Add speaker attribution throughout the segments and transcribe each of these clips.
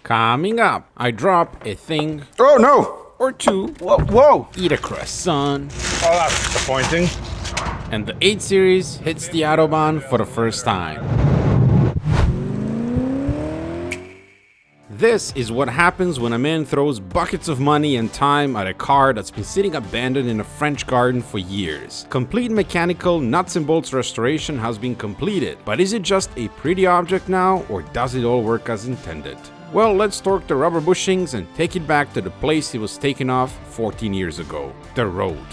Speaker 1: Coming up, I drop a thing
Speaker 2: Oh no!
Speaker 1: or two.
Speaker 2: Whoa!
Speaker 1: Eat a croissant.
Speaker 2: Oh, that's disappointing.
Speaker 1: And the 8 Series hits the Autobahn for the first time. This is what happens when a man throws buckets of money and time at a car that's been sitting abandoned in a French garden for years. Complete mechanical nuts and bolts restoration has been completed, but is it just a pretty object now, or does it all work as intended? Well, let's torque the rubber bushings and take it back to the place it was taken off 14 years ago, the road.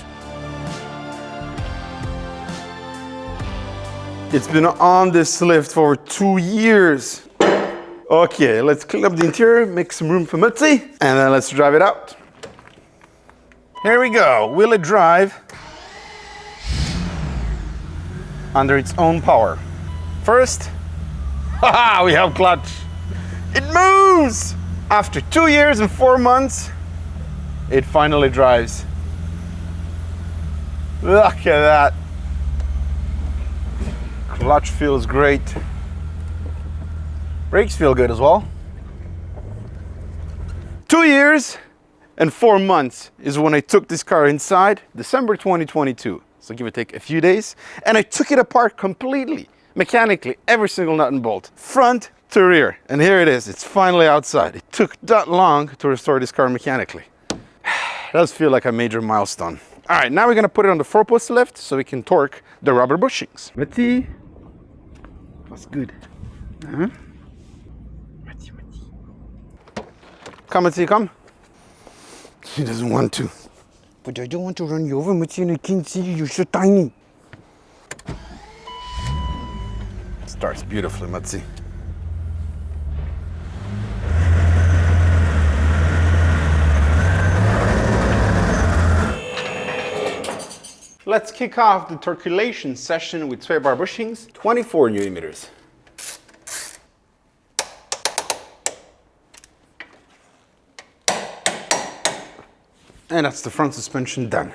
Speaker 2: It's been on this lift for 2 years. Okay, let's clean up the interior, make some room for Mutzi, and then let's drive it out. Here we go, wheel it drive under its own power. First, haha, we have clutch. It moves! After 2 years and 4 months, it finally drives. Look at that. Clutch feels great. Brakes feel good as well. 2 years and 4 months is when I took this car inside, December 2022. So give or take a few days. And I took it apart completely, mechanically, every single nut and bolt, front to rear. And here it is, it's finally outside. It took that long to restore this car mechanically. It does feel like a major milestone. All right, now we're gonna put it on the 4-post lift so we can torque the rubber bushings. Mati, what's good? Huh? Come, Mati, come. He doesn't want to. But I don't want to run you over, Mati, and I can't see you, you're so tiny. Starts beautifully, Mati. Let's kick off the torculation session with sway bar bushings, 24 millimeters. And that's the front suspension done.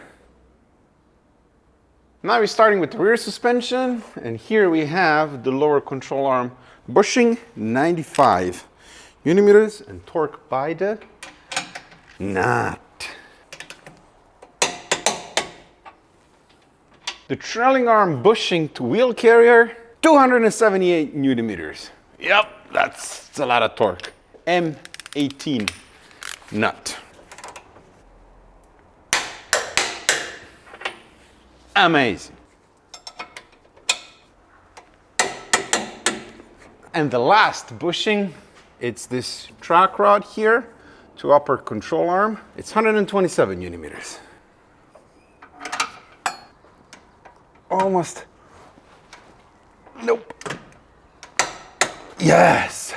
Speaker 2: Now we're starting with the rear suspension, and here we have the lower control arm bushing, 95 millimeters, and torque by the nut. The trailing arm bushing to wheel carrier, 278 newton meters. Yep, that's a lot of torque. M18 nut. Amazing. And the last bushing, it's this track rod here to upper control arm. It's 127 newton meters. Almost. Nope. Yes.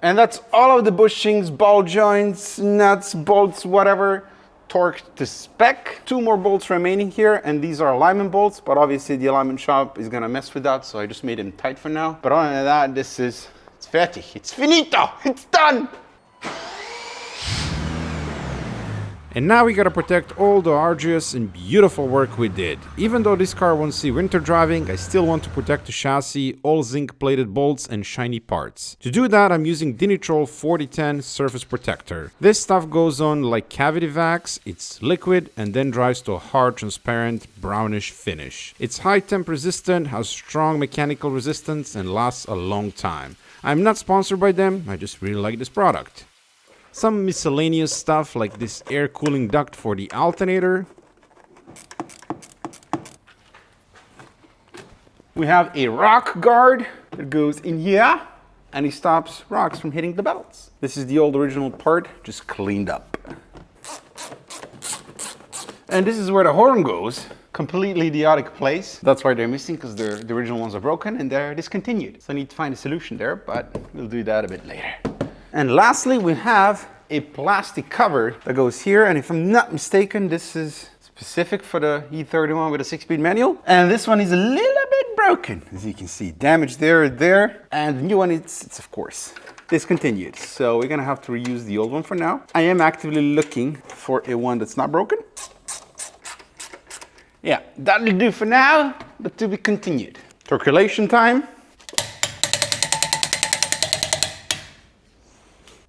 Speaker 2: And that's all of the bushings, ball joints, nuts, bolts, whatever, torqued to spec. 2 more bolts remaining here, and these are alignment bolts, but obviously the alignment shop is gonna mess with that, so I just made them tight for now. But other than that, it's fertig. It's finito. It's done.
Speaker 1: And now we gotta protect all the arduous and beautiful work we did. Even though this car won't see winter driving, I still want to protect the chassis, all zinc plated bolts and shiny parts. To do that, I'm using Dinitrol 4010 surface protector. This stuff goes on like cavity wax, it's liquid and then dries to a hard, transparent, brownish finish. It's high temp resistant, has strong mechanical resistance and lasts a long time. I'm not sponsored by them, I just really like this product. Some miscellaneous stuff like this air cooling duct for the alternator.
Speaker 2: We have a rock guard that goes in here, and it stops rocks from hitting the belts. This is the old original part, just cleaned up. And this is where the horn goes. Completely idiotic place. That's why they're missing, because the original ones are broken and they're discontinued. So I need to find a solution there, but we'll do that a bit later. And lastly, we have a plastic cover that goes here. And if I'm not mistaken, this is specific for the E31 with a 6-speed manual. And this one is a little bit broken, as you can see. Damage there. And the new one, it's of course discontinued. So we're gonna have to reuse the old one for now. I am actively looking for a one that's not broken. Yeah, that'll do for now, but to be continued. Torculation time.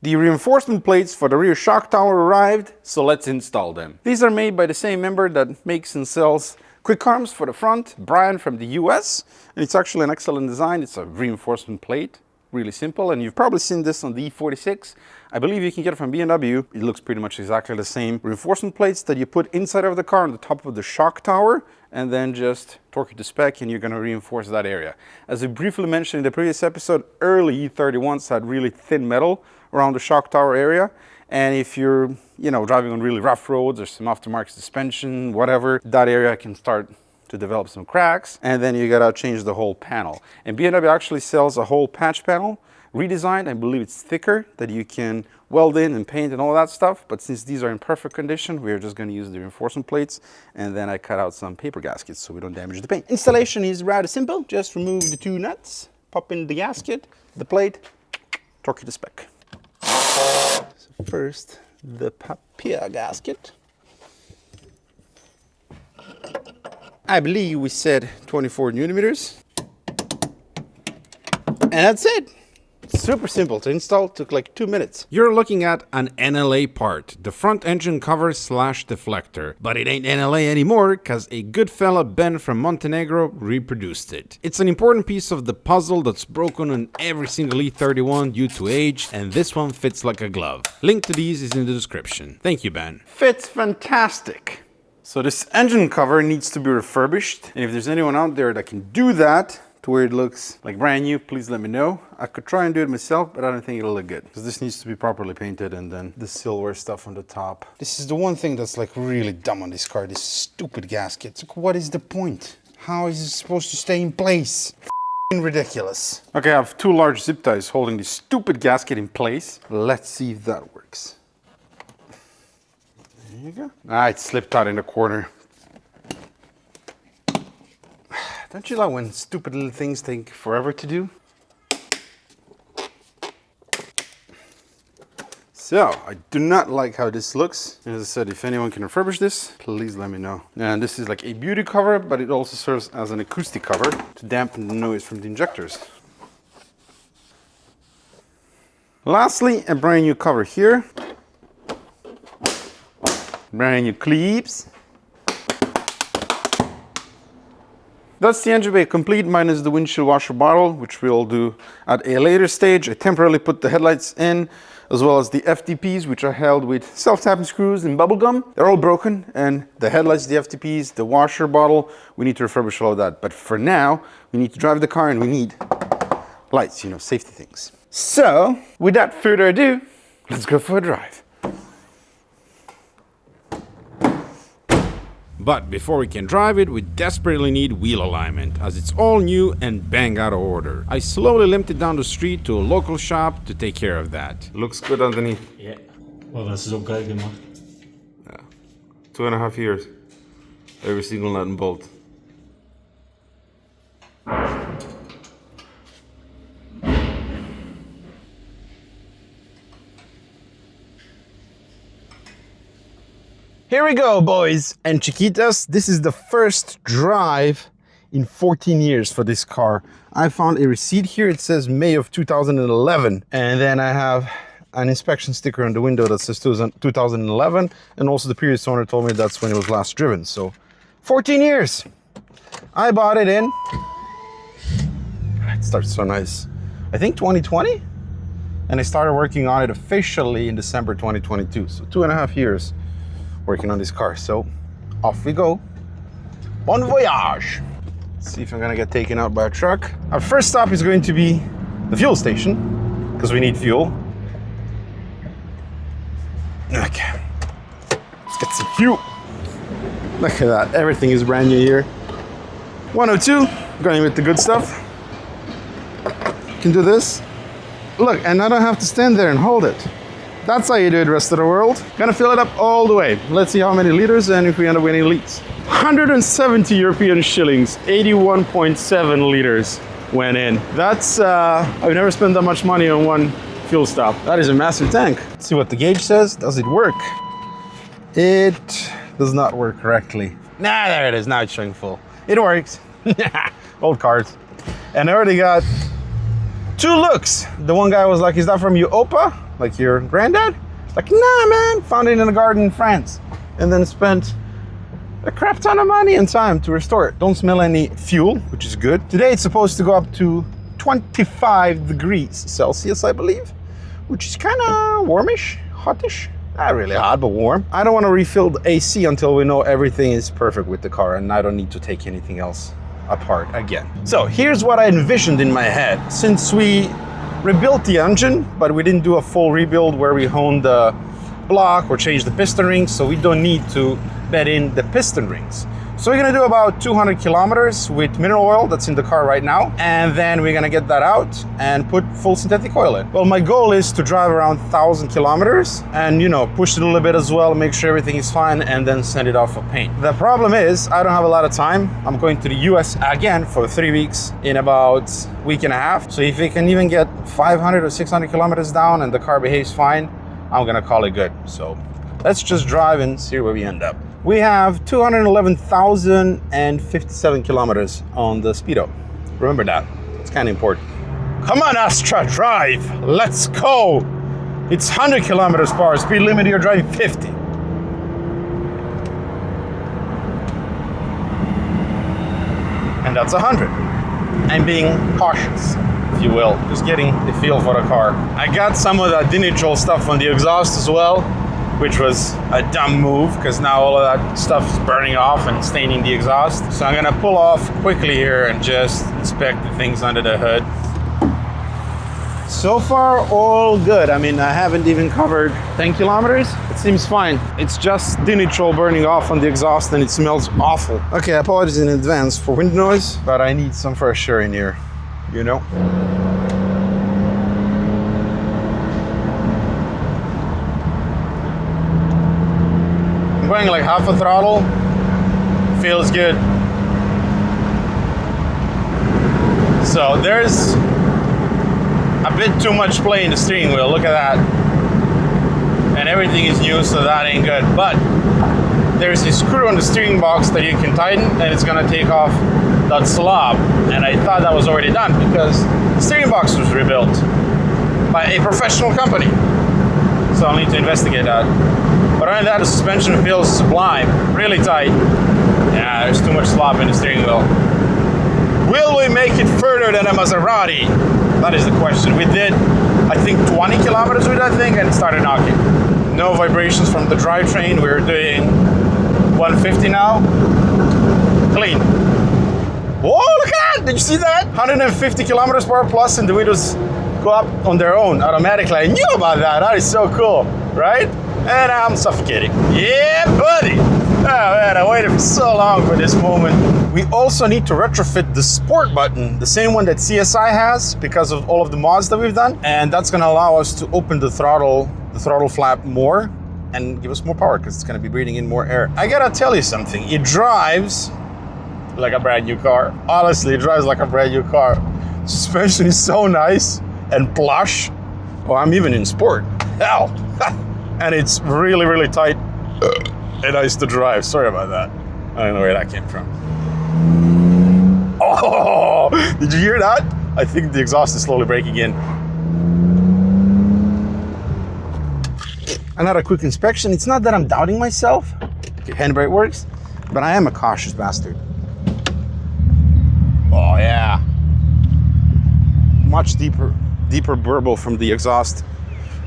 Speaker 2: The reinforcement plates for the rear shock tower arrived, so let's install them. These are made by the same member that makes and sells quick arms for the front, Brian from the US. And it's actually an excellent design. It's a reinforcement plate, really simple. And you've probably seen this on the E46. I believe you can get it from BMW. It looks pretty much exactly the same. Reinforcement plates that you put inside of the car on the top of the shock tower, and then just torque it to spec, and you're going to reinforce that area. As I briefly mentioned in the previous episode, early E31s had really thin metal around the shock tower area. And if you're, driving on really rough roads or some aftermarket suspension, whatever, that area can start to develop some cracks, and then you gotta change the whole panel. And BMW actually sells a whole patch panel, redesigned. I believe it's thicker, that you can weld in and paint and all that stuff. But since these are in perfect condition, we're just gonna use the reinforcement plates, and then I cut out some paper gaskets so we don't damage the paint. Installation is rather simple. Just remove the two nuts, pop in the gasket, the plate, torque it to spec. So first, the papier gasket. I believe we said 24 newton-meters. And that's it. Super simple to install, took like 2 minutes.
Speaker 1: You're looking at an NLA part, the front engine cover / deflector. But it ain't NLA anymore, cause a good fella Ben from Montenegro reproduced it. It's an important piece of the puzzle that's broken on every single E31 due to age, and this one fits like a glove. Link to these is in the description. Thank you, Ben.
Speaker 2: Fits fantastic. So this engine cover needs to be refurbished, and if there's anyone out there that can do that to where it looks like brand new, please let me know. I could try and do it myself, but I don't think it'll look good, because this needs to be properly painted, and then the silver stuff on the top. This is the one thing that's like really dumb on this car, this stupid gasket. Like, what is the point? How is it supposed to stay in place? F***ing ridiculous. Okay, I have 2 large zip ties holding this stupid gasket in place. Let's see if that works. There you go. Ah, it slipped out in the corner. Don't you like when stupid little things take forever to do? So, I do not like how this looks. As I said, if anyone can refurbish this, please let me know. And this is like a beauty cover, but it also serves as an acoustic cover to dampen the noise from the injectors. Lastly, a brand new cover here. Brand new clips. That's the engine bay complete, minus the windshield washer bottle, which we'll do at a later stage. I temporarily put the headlights in, as well as the FTPs, which are held with self-tapping screws and bubble gum. They're all broken, and the headlights, the FTPs, the washer bottle, we need to refurbish all of that. But for now, we need to drive the car, and we need lights, safety things. So, without further ado, let's go for a drive.
Speaker 1: But before we can drive it, we desperately need wheel alignment, as it's all new and bang out of order. I slowly limped it down the street to a local shop to take care of that.
Speaker 2: Looks good underneath.
Speaker 3: Ja, wat was is ook geil gemacht.
Speaker 2: Yeah. 2.5 years. Every single nut and bolt.
Speaker 4: Here we go, boys and chiquitas. This is the first drive in 14 years for this car. I found a receipt here. It says May of 2011. And then I have an inspection sticker on the window that says 2011. And also the previous owner told me that's when it was last driven. So 14 years. I bought it in. It starts so nice. I think 2020. And I started working on it officially in December 2022. So 2.5 years. Working on this car, so off we go. Bon voyage! Let's see if I'm gonna get taken out by a truck. Our first stop is going to be the fuel station, because we need fuel. Okay, let's get some fuel. Look at that, everything is brand new here. 102, going with the good stuff. Can do this. Look, and I don't have to stand there and hold it. That's how you do it, rest of the world. Gonna fill it up all the way. Let's see how many liters and if we end up with any leaks. 170 European shillings, 81.7 liters went in. That's, I've never spent that much money on one fuel stop. That is a massive tank. Let's see what the gauge says. Does it work? It does not work correctly. Nah, there it is. Now it's showing full. It works. Old cards. And I already got 2 looks. The one guy was like, is that from you, Opa? like your granddad? Like, nah, man, found it in a garden in France. And then spent a crap ton of money and time to restore it. Don't smell any fuel, which is good. Today it's supposed to go up to 25 degrees Celsius, I believe, which is kind of warmish, hotish. Not really hot, but warm. I don't want to refill the AC until we know everything is perfect with the car and I don't need to take anything else apart again. So here's what I envisioned in my head. Since we rebuilt the engine, but we didn't do a full rebuild where we honed the block or changed the piston rings, so we don't need to bed in the piston rings. So we're gonna do about 200 kilometers with mineral oil that's in the car right now, and then we're gonna get that out and put full synthetic oil in. Well, my goal is to drive around 1,000 kilometers and, you know, push it a little bit as well, make sure everything is fine, and then send it off for paint. The problem is I don't have a lot of time. I'm going to the US again for 3 weeks in about a week and a half. So if we can even get 500 or 600 kilometers down and the car behaves fine, I'm gonna call it good. So let's just drive and see where we end up. We have 211,057 kilometers on the Speedo. Remember that, it's kind of important. Come on, Astra, drive, let's go. It's 100 kilometers per hour, speed limit, you're driving 50. And that's 100. I'm being cautious, if you will, just getting the feel for the car. I got some of that Dinitrol stuff on the exhaust as well, which was a dumb move because now all of that stuff is burning off and staining the exhaust. So I'm gonna pull off quickly here and just inspect the things under the hood. So far, all good. I mean, I haven't even covered 10 kilometers. It seems fine. It's just Dinitrol burning off on the exhaust and it smells awful. Okay, I apologize in advance for wind noise, but I need some fresh air in here, you know? Going like half a throttle, feels good. So there's a bit too much play in the steering wheel, look at that. And everything is new, so that ain't good. But there's a screw on the steering box that you can tighten and it's gonna take off that slob. And I thought that was already done because the steering box was rebuilt by a professional company. So I'll need to investigate that. But other than that, the suspension feels sublime, really tight. Yeah, there's too much slop in the steering wheel. Will we make it further than a Maserati? That is the question. We did, I think, 20 kilometers with that thing and it started knocking. No vibrations from the drivetrain. We're doing 150 now. Clean. Whoa, look at that! Did you see that? 150 kilometers per hour plus and the windows go up on their own automatically. I knew about that. That is so cool, right? And I'm suffocating. Yeah, buddy. Oh man, I waited for so long for this moment. We also need to retrofit the sport button, the same one that CSI has because of all of the mods that we've done. And that's gonna allow us to open the throttle flap more and give us more power because it's gonna be breathing in more air. I gotta tell you something, it drives like a brand new car. Honestly, it drives like a brand new car. Suspension is so nice and plush. Oh, I'm even in sport. Hell. And it's really, really tight and nice to drive. Sorry about that. I don't know where that came from. Oh, did you hear that? I think the exhaust is slowly breaking in. Another quick inspection. It's not that I'm doubting myself. Okay, handbrake works, but I am a cautious bastard. Oh yeah. Much deeper burble from the exhaust.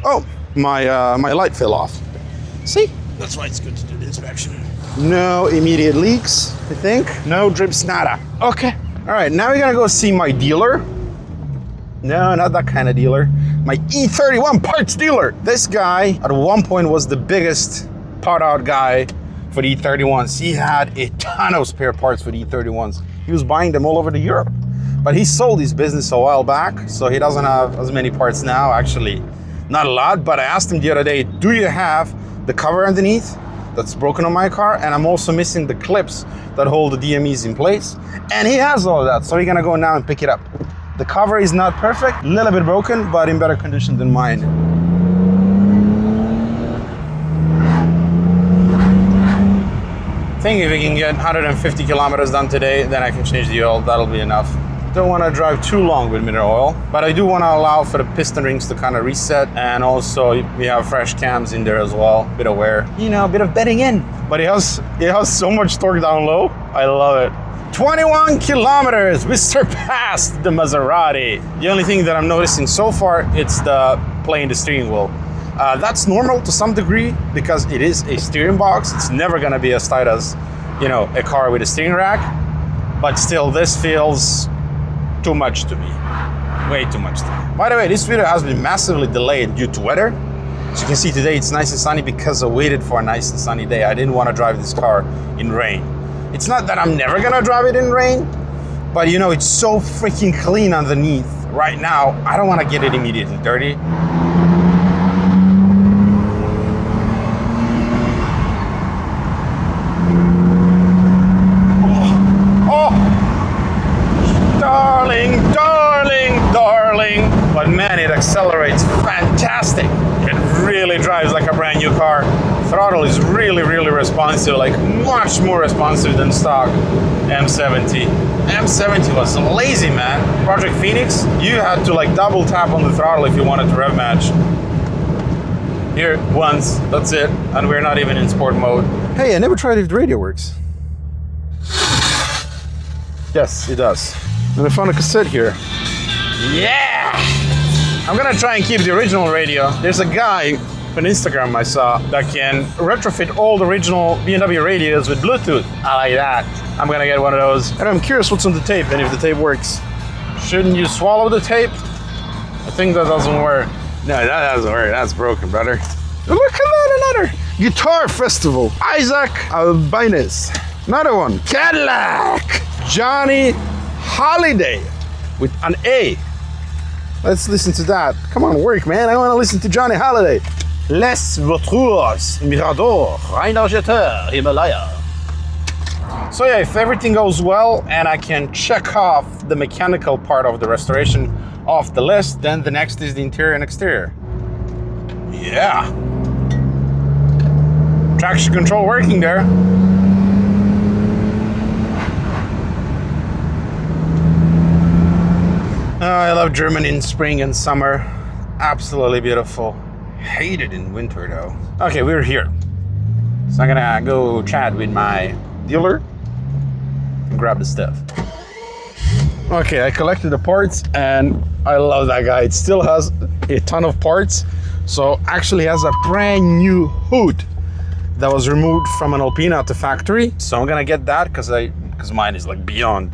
Speaker 4: Oh. My light fell off. See? That's why it's good to do the inspection. No immediate leaks, I think. No drips, nada. Okay. All right, now we're gonna go see my dealer. No, not that kind of dealer. My E31 parts dealer. This guy at one point was the biggest part out guy for the E31s. He had a ton of spare parts for the E31s. He was buying them all over to Europe. But he sold his business a while back, so he doesn't have as many parts now, actually. Not a lot, but I asked him the other day, do you have the cover underneath that's broken on my car? And I'm also missing the clips that hold the DMEs in place. And he has all of that, so we're gonna go now and pick it up. The cover is not perfect, a little bit broken, but in better condition than mine. I think if we can get 150 kilometers done today, then I can change the oil, that'll be enough. Don't want to drive too long with mineral oil, but I do want to allow for the piston rings to kind of reset, and also we have fresh cams in there as well, bit of wear, you know, a bit of bedding in. But it has so much torque down low. I love it. 21 kilometers, we surpassed the Maserati. The only thing that I'm noticing so far, it's the play in the steering wheel. That's normal to some degree because it is a steering box. It's never gonna be as tight as, you know, a car with a steering rack. But still, this feels too much to me. Way too much to me. By the way, this video has been massively delayed due to weather. As you can see today, it's nice and sunny because I waited for a nice and sunny day. I didn't want to drive this car in rain. It's not that I'm never gonna drive it in rain, but you know, it's so freaking clean underneath. Right now, I don't want to get it immediately dirty. Darling, darling, darling. But man, it accelerates fantastic. It really drives like a brand new car. Throttle is really, really responsive, like much more responsive than stock M70. M70 was lazy, man. Project Phoenix, you had to like double tap on the throttle if you wanted to rev match. Here, once, that's it. And we're not even in sport mode. Hey, I never tried if the radio works. Yes, it does. And I found a cassette here. Yeah! I'm gonna try and keep the original radio. There's a guy on Instagram I saw that can retrofit all the original BMW radios with Bluetooth. I like that. I'm gonna get one of those. And I'm curious what's on the tape and if the tape works. Shouldn't you swallow the tape? I think that doesn't work. No, that doesn't work. That's broken, brother. Look at that, another guitar festival. Isaac Albinez. Another one. Cadillac. Johnny Holiday with an A. Let's listen to that. Come on, work, man. I want to listen to Johnny Holiday. Les voitures, Mirador, Rainer Jeter, Himalaya. So yeah, if everything goes well and I can check off the mechanical part of the restoration off the list, then the next is the interior and exterior. Yeah. Traction control working there. Oh, I love Germany in spring and summer. Absolutely beautiful. Hate it in winter though. Okay, we're here. So I'm gonna go chat with my dealer and grab the stuff. Okay, I collected the parts and I love that guy. It still has a ton of parts. So actually has a brand new hood that was removed from an Alpina at the factory. So I'm gonna get that because mine is like beyond.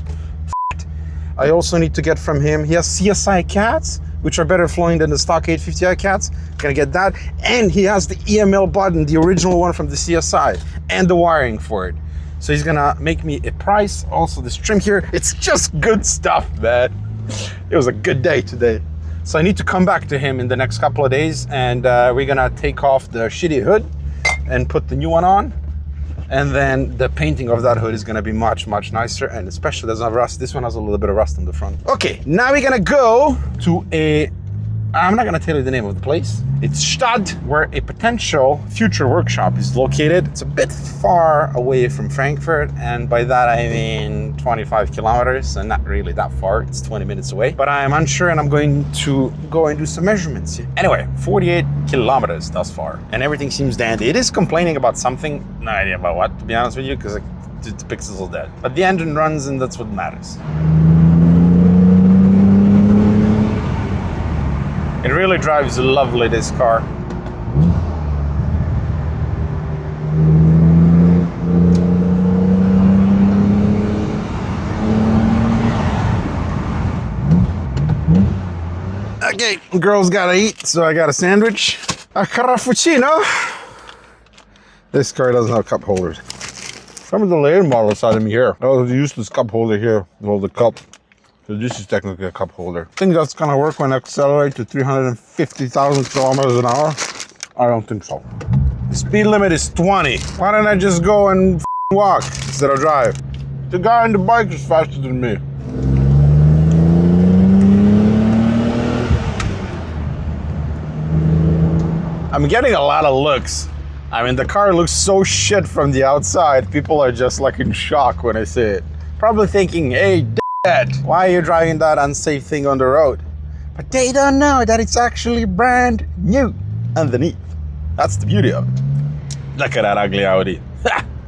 Speaker 4: I also need to get from him, he has CSI cats, which are better flowing than the stock 850i cats. Gonna get that. And he has the EML button, the original one from the CSI, and the wiring for it. So he's gonna make me a price. Also this trim here, it's just good stuff, man. It was a good day today. So I need to come back to him in the next couple of days and we're gonna take off the shitty hood and put the new one on. And then the painting of that hood is gonna be much, much nicer, and especially there's no rust. This one has a little bit of rust on the front. Okay, now we're gonna go to I'm not gonna tell you the name of the place. It's Stad, where a potential future workshop is located. It's a bit far away from Frankfurt, and by that I mean 25 kilometers, so not really that far. It's 20 minutes away, but I am unsure and I'm going to go and do some measurements. Anyway, 48 kilometers thus far, and everything seems dandy. It is complaining about something, no idea about what, to be honest with you, because the pixels are dead. But the engine runs and that's what matters. It really drives lovely, this car. Okay, girls gotta eat, so I got a sandwich. A cappuccino. This car doesn't have cup holders. Some of the later models had them here. I was used to this cup holder here to hold the cup. So this is technically a cup holder. I think that's gonna work when I accelerate to 350,000 kilometers an hour. I don't think so. The speed limit is 20. Why don't I just go and walk instead of drive? The guy on the bike is faster than me. I'm getting a lot of looks. I mean, the car looks so shit from the outside. People are just like in shock when I say it. Probably thinking, hey, Why are you driving that unsafe thing on the road? But they don't know that it's actually brand new underneath. That's the beauty of it. Look at that ugly Audi.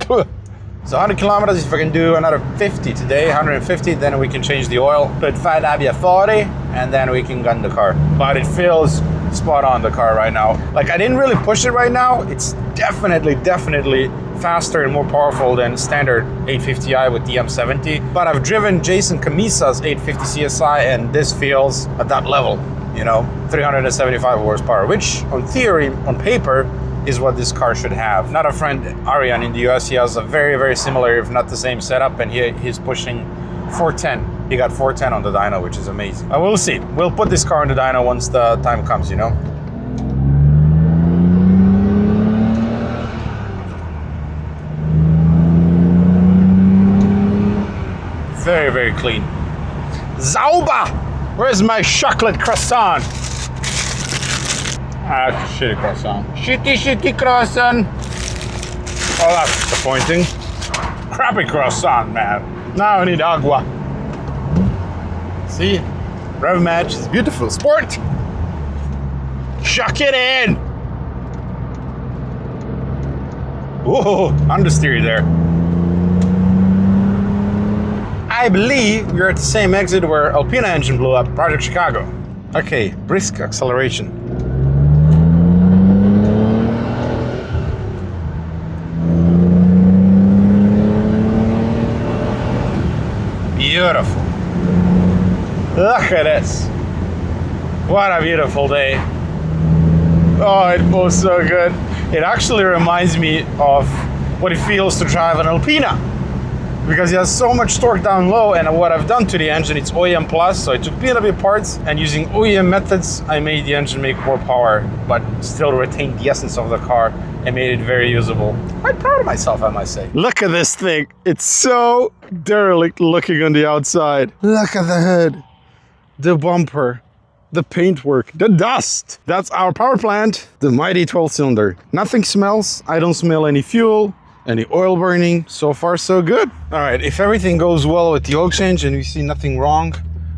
Speaker 4: So 100 kilometers, if I can do another 50 today, 150, then we can change the oil, put fat Abia 40, and then we can gun the car. But it feels spot on, the car right now. Like, I didn't really push it right now. It's definitely faster and more powerful than standard 850i with the M70. But I've driven Jason Camisa's 850 CSI, and this feels at that level, you know, 375 horsepower, which on theory, on paper, is what this car should have. Not a friend, Arian in the US, he has a very similar, if not the same setup, and he's pushing 410. He got 410 on the dyno, which is amazing. We'll see. We'll put this car on the dyno once the time comes, you know? Very clean. Sauber! Where's my chocolate croissant? Ah, that's a shitty croissant. Shitty croissant. Oh, that's disappointing. Crappy croissant, man. Now I need agua. See? Rev match is beautiful. Sport! Chuck it in! Whoa, understeer there. I believe we're at the same exit where Alpina engine blew up, Project Chicago. Okay, brisk acceleration. Beautiful. Look at this. What a beautiful day. Oh, it feels so good. It actually reminds me of what it feels to drive an Alpina, because it has so much torque down low, and what I've done to the engine, it's OEM plus, so I took BMW parts, and using OEM methods, I made the engine make more power, but still retain the essence of the car and made it very usable. Quite proud of myself, I must say. Look at this thing. It's so derelict looking on the outside. Look at the hood, the bumper, the paintwork, the dust. That's our power plant, the mighty 12-cylinder. Nothing smells. I don't smell any fuel, any oil burning. So far, so good. All right, if everything goes well with the oil change and we see nothing wrong,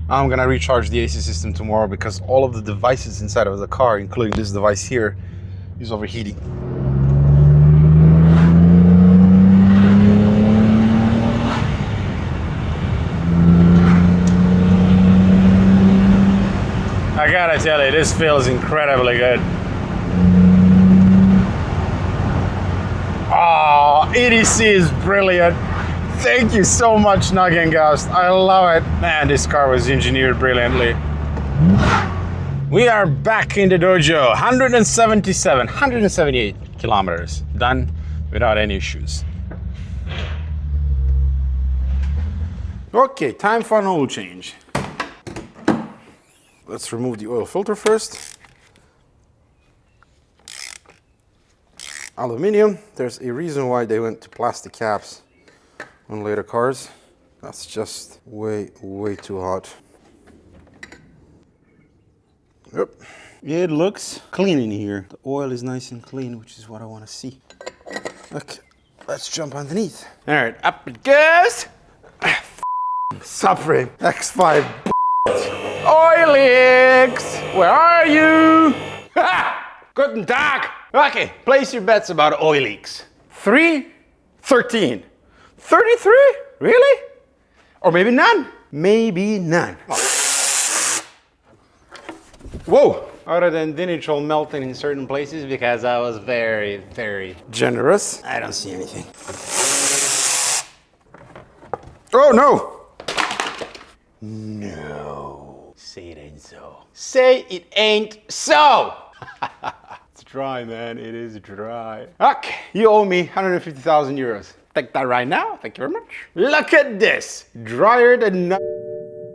Speaker 4: I'm gonna recharge the AC system tomorrow, because all of the devices inside of the car, including this device here, is overheating. I gotta tell you, this feels incredibly good. Oh, EDC is brilliant. Thank you so much, Nugget. I love it. Man, this car was engineered brilliantly. We are back in the dojo. 178 kilometers. Done without any issues. Okay, time for an oil change. Let's remove the oil filter first. Aluminium, there's a reason why they went to plastic caps on later cars. That's just way too hot. Yep. It looks clean in here. The oil is nice and clean, which is what I want to see. Okay, let's jump underneath. All right, up it goes. Subframe X5. Oilix, where are you? Guten Tag. Okay, place your bets about oil leaks. 3, 13, 33? Really? Or maybe none? Maybe none. Oh. Whoa! Other than dinitrol melting in certain places, because I was very generous, I don't see anything. Oh no! No. Say it ain't so. Say it ain't so! It's dry, man. It is dry. Okay, you owe me 150,000 euros. Take that right now. Thank you very much. Look at this. Drier than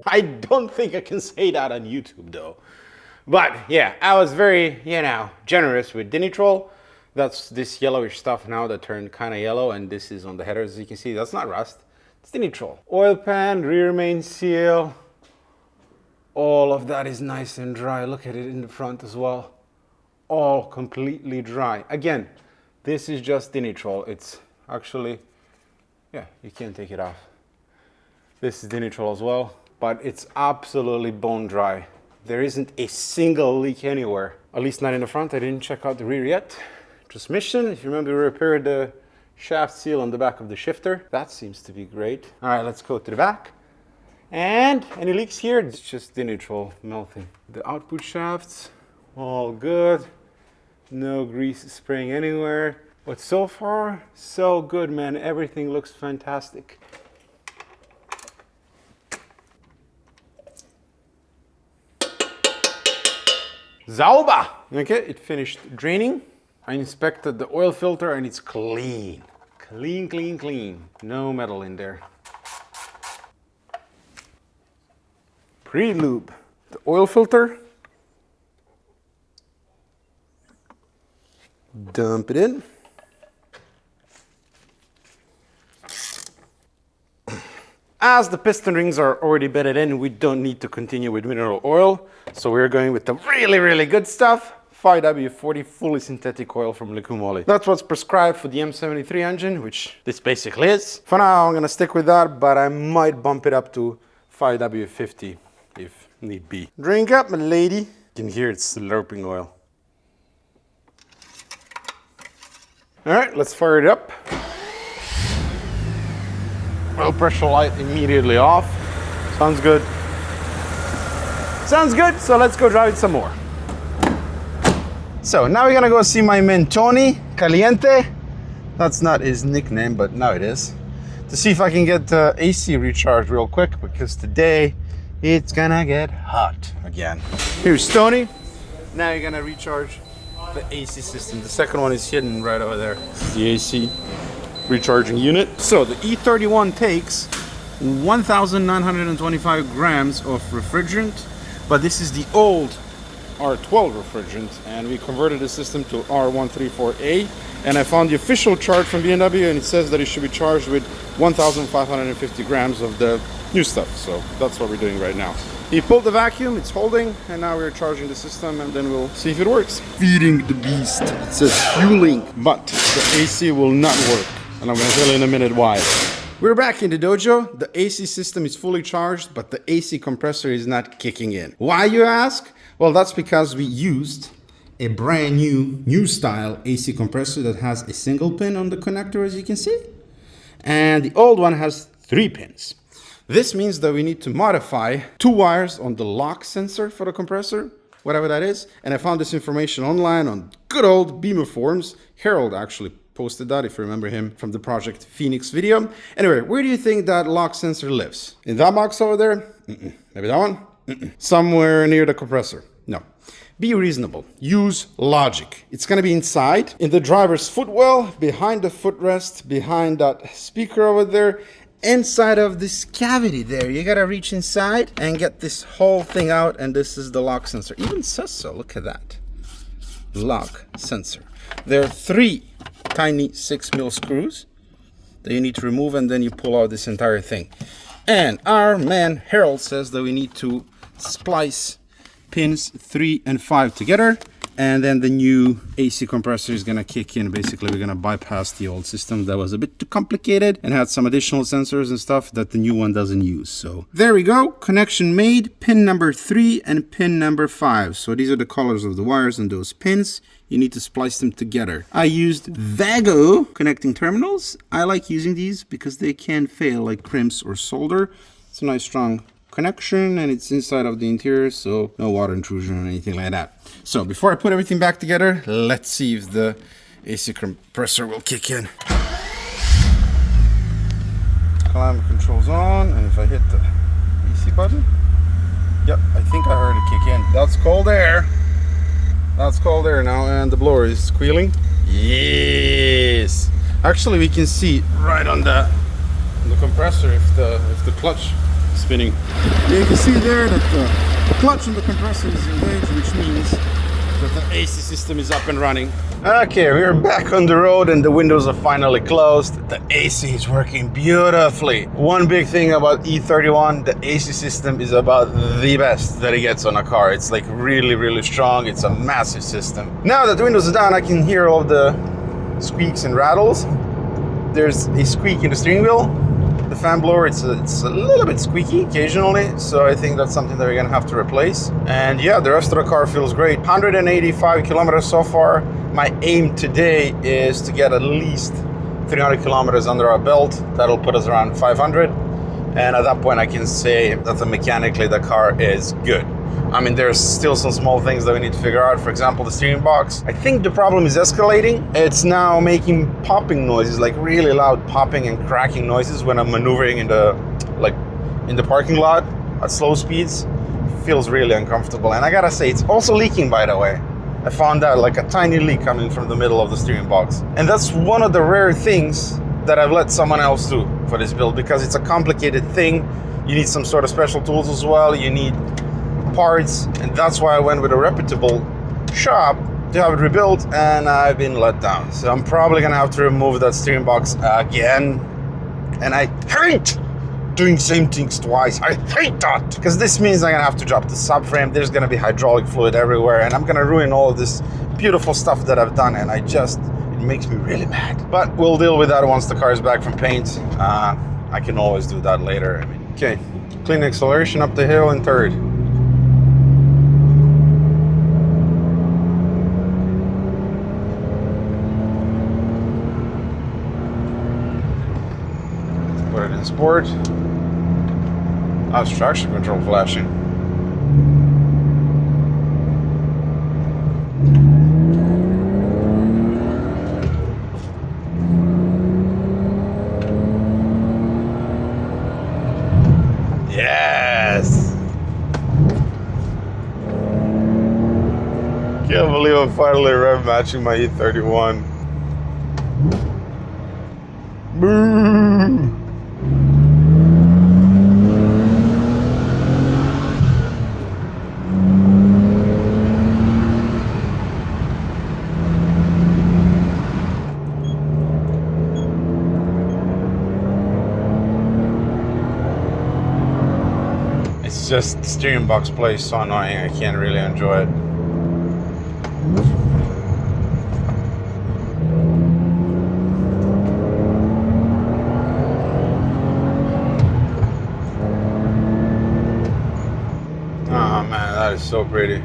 Speaker 4: I don't think I can say that on YouTube, though. But yeah, I was very, generous with dinitrol. That's this yellowish stuff now that turned kind of yellow, and this is on the headers. As you can see, that's not rust. It's dinitrol. Oil pan, rear main seal. All of that is nice and dry. Look at it in the front as well. All completely dry. Again, this is just dinitrol. It's actually, you can't take it off.
Speaker 2: This is the neutral as well, but it's absolutely bone dry. There isn't a single leak anywhere, at least not in the front. I didn't check out the rear yet. Transmission, if you remember, we repaired the shaft seal on the back of the shifter. That seems to be great. All right, let's go to the back. And any leaks here? It's just the neutral melting. The output shafts, all good. No grease spraying anywhere. But so far, so good, man. Everything looks fantastic. Sauber! Okay, it finished draining. I inspected the oil filter and it's clean. Clean, clean, clean. No metal in there. Pre-lube the oil filter. Dump it in. As the piston rings are already bedded in, we don't need to continue with mineral oil. So we're going with the really, really good stuff. 5W40 fully synthetic oil from Lecumoli. That's what's prescribed for the M73 engine, which this basically is. For now, I'm gonna stick with that, but I might bump it up to 5W50 if need be. Drink up, my lady. You can hear it slurping oil. All right, let's fire it up. Oil pressure light immediately off. Sounds good. Sounds good, so let's go drive it some more. So now we're gonna go see my man Tony Caliente. That's not his nickname, but now it is. To see if I can get the AC recharged real quick, because today it's gonna get hot again. Here's Tony. Now you're gonna recharge the AC system. The second one is hidden right over there. The AC recharging unit. So the E31 takes 1,925 grams of refrigerant, but this is the old R12 refrigerant, and we converted the system to R134A, and I found the official chart from BMW, and it says that it should be charged with 1,550 grams of the new stuff. So that's what we're doing right now. He pulled the vacuum, it's holding, and now we're charging the system, and then we'll see if it works. Feeding the beast. It says fueling, but the AC will not work, and I'm gonna tell you in a minute why. We're back in the dojo. The AC system is fully charged, but the AC compressor is not kicking in. Why, you ask? Well, that's because we used a brand new style AC compressor that has a single pin on the connector, as you can see. And the old one has 3 pins. This means that we need to modify 2 wires on the lock sensor for the compressor, whatever that is. And I found this information online on good old Beamer forums. Harold actually posted that, if you remember him from the Project Phoenix video. Anyway, where do you think that lock sensor lives? In that box over there? Maybe that one? Somewhere near the compressor. No. Be reasonable. Use logic. It's going to be inside, in the driver's footwell, behind the footrest, behind that speaker over there, inside of this cavity there. You got to reach inside and get this whole thing out, and this is the lock sensor. Even says so. Look at that. Lock sensor. There are 3 tiny 6mm screws that you need to remove, and then you pull out this entire thing. And our man Harold says that we need to splice pins 3 and 5 together, and then the new AC compressor is gonna kick in. Basically, we're gonna bypass the old system that was a bit too complicated and had some additional sensors and stuff that the new one doesn't use. So there we go, connection made. Pin number 3 and pin number 5. So these are the colors of the wires and those pins. You need to splice them together. I used Vago connecting terminals. I like using these because they can fail like crimps or solder. It's a nice strong connection, and it's inside of the interior, so no water intrusion or anything like that. So before I put everything back together, let's see if the AC compressor will kick in. Climate control's on, and if I hit the AC button, yep, I think I heard it kick in. That's cold air. That's cold air now, and the blower is squealing. Yes. Actually, we can see right on the compressor if the clutch is spinning. You can see there that the clutch on the compressor is engaged, which means that the AC system is up and running. Okay, we're back on the road and the windows are finally closed. The AC is working beautifully. One big thing about E31, the AC system is about the best that it gets on a car. It's like really, really strong. It's a massive system. Now that the windows are down, I can hear all the squeaks and rattles. There's a squeak in the steering wheel.
Speaker 4: The fan blower, it's a little bit squeaky occasionally, so I think that's something that we're gonna have to replace. And yeah, the rest of the car feels great. 185 kilometers so far. My aim today is to get at least 300 kilometers under our belt. That'll put us around 500. And at that point, I can say that mechanically the car is good. I mean, there's still some small things that we need to figure out. For example, the steering box. I think the problem is escalating. It's now making popping noises, like really loud popping and cracking noises when I'm maneuvering in the parking lot at slow speeds. Feels really uncomfortable. And I gotta say, it's also leaking, by the way. I found out like a tiny leak coming from the middle of the steering box. And that's one of the rare things that I've let someone else do for this build, because it's a complicated thing. You need some sort of special tools as well. You need parts, and that's why I went with a reputable shop to have it rebuilt, and I've been let down. So I'm probably gonna have to remove that steering box again. And I hate doing same things twice. I hate that, because this means I'm gonna have to drop the subframe. There's gonna be hydraulic fluid everywhere, and I'm gonna ruin all of this beautiful stuff that I've done, and it makes me really mad. But we'll deal with that once the car is back from paint. I can always do that later. I mean, okay, clean acceleration up the hill in third. Put it in sport. That's traction control flashing. Yes! Can't believe I'm finally rev matching my E31. Boo! It's just the steering box play is so annoying, I can't really enjoy it. Oh man, that is so pretty.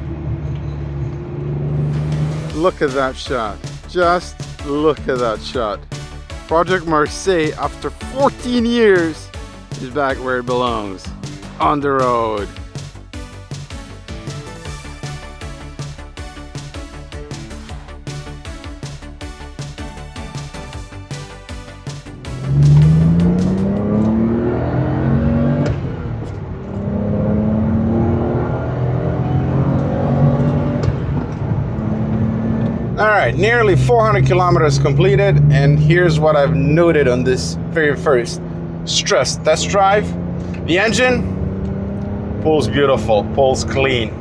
Speaker 4: Look at that shot. Just look at that shot. Project Marseille, after 14 years, is back where it belongs. On the road. All right, nearly 400 kilometers completed, and here's what I've noted on this very first stress test drive. The engine pulls beautiful, pulls clean.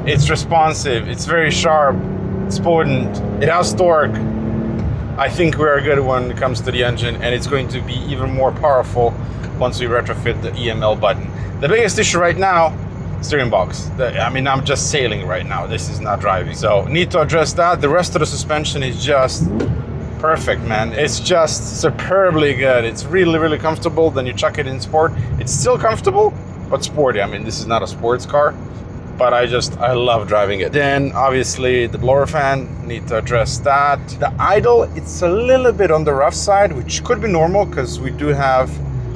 Speaker 4: It's responsive, it's very sharp, it's potent, it has torque. I think we are good when it comes to the engine, and it's going to be even more powerful once we retrofit the EML button. The biggest issue right now, steering box. I mean, I'm just sailing right now. This is not driving. So need to address that. The rest of the suspension is just perfect, man. It's just superbly good. It's really, really comfortable. Then you chuck it in sport. It's still comfortable, but sporty. I mean, this is not a sports car, but I love driving it. Then obviously the blower fan, need to address that. The idle, it's a little bit on the rough side, which could be normal because we do have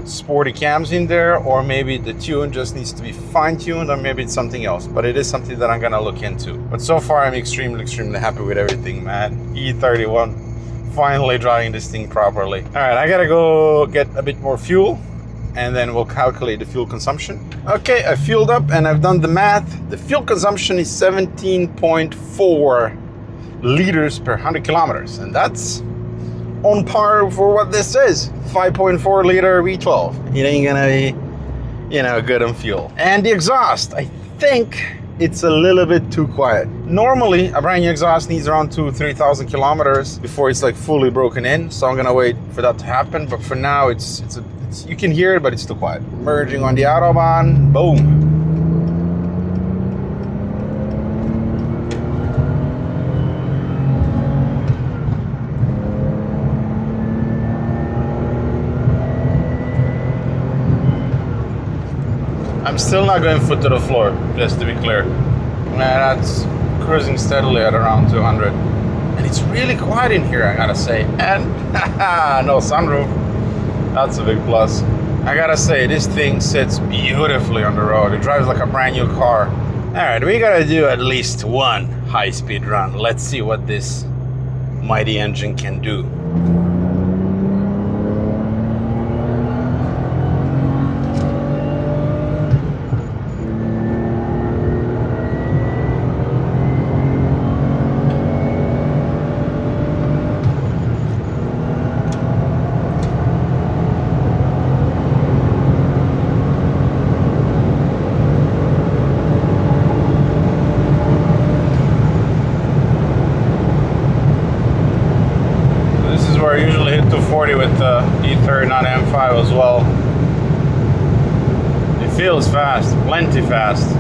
Speaker 4: sporty cams in there, or maybe the tune just needs to be fine-tuned, or maybe it's something else, but it is something that I'm gonna look into. But so far I'm extremely happy with everything, man. E31, finally driving this thing properly. All right, I gotta go get a bit more fuel, and then we'll calculate the fuel consumption. Okay, I fueled up and I've done the math. The fuel consumption is 17.4 liters per 100 kilometers, and that's on par for what this is, 5.4 liter V12. It ain't gonna be, good on fuel. And the exhaust, I think it's a little bit too quiet. Normally, a brand new exhaust needs around 2,000-3,000 kilometers before it's like fully broken in. So I'm gonna wait for that to happen. But for now, it's you can hear it, but it's too quiet. Merging on the Autobahn, boom. I'm still not going foot to the floor, just to be clear. That's cruising steadily at around 200. And it's really quiet in here, I gotta say. And no sunroof. That's a big plus. I gotta say, this thing sits beautifully on the road. It drives like a brand new car. All right, we gotta do at least one high-speed run. Let's see what this mighty engine can do. I usually hit 240 with the E31 M5 as well. It feels fast, plenty fast.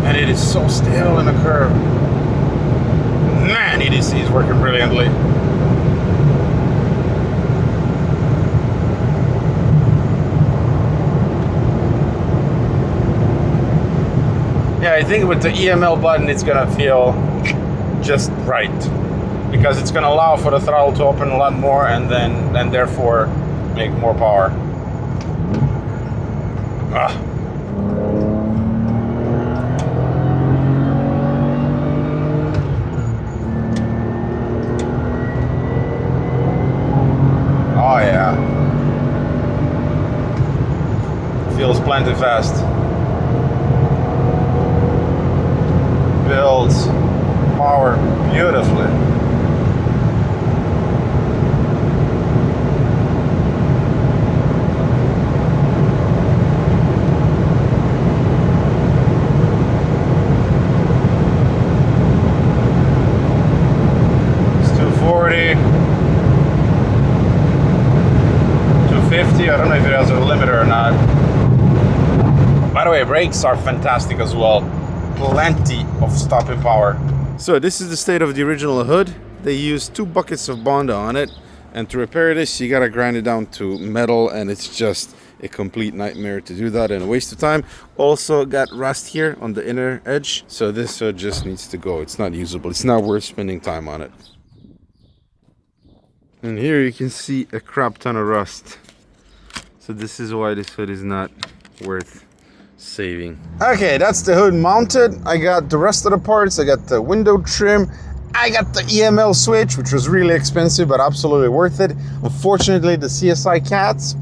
Speaker 4: And it is so stable in the curve. Man, EDC is working brilliantly. Yeah, I think with the EML button it's gonna feel just right, because it's gonna allow for the throttle to open a lot more and therefore make more power. Oh yeah. Feels plenty fast. Builds power beautifully. I don't know if it has a limiter or not. By the way, brakes are fantastic as well. Plenty of stopping power. So this is the state of the original hood. They used 2 buckets of Bondo on it, and to repair this you gotta grind it down to metal, and it's just a complete nightmare to do that and a waste of time. Also got rust here on the inner edge, so this hood just needs to go. It's not usable. It's not worth spending time on it. And here you can see a crap ton of rust. So this is why this hood is not worth saving. Okay, that's the hood mounted. I got the rest of the parts. I got the window trim. I got the EML switch, which was really expensive, but absolutely worth it. Unfortunately, the CSI cats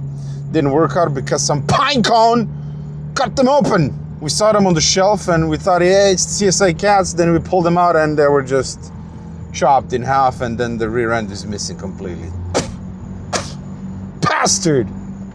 Speaker 4: didn't work out because some pine cone cut them open. We saw them on the shelf and we thought, yeah, it's CSI cats. Then we pulled them out and they were just chopped in half, and then the rear end is missing completely. Bastard!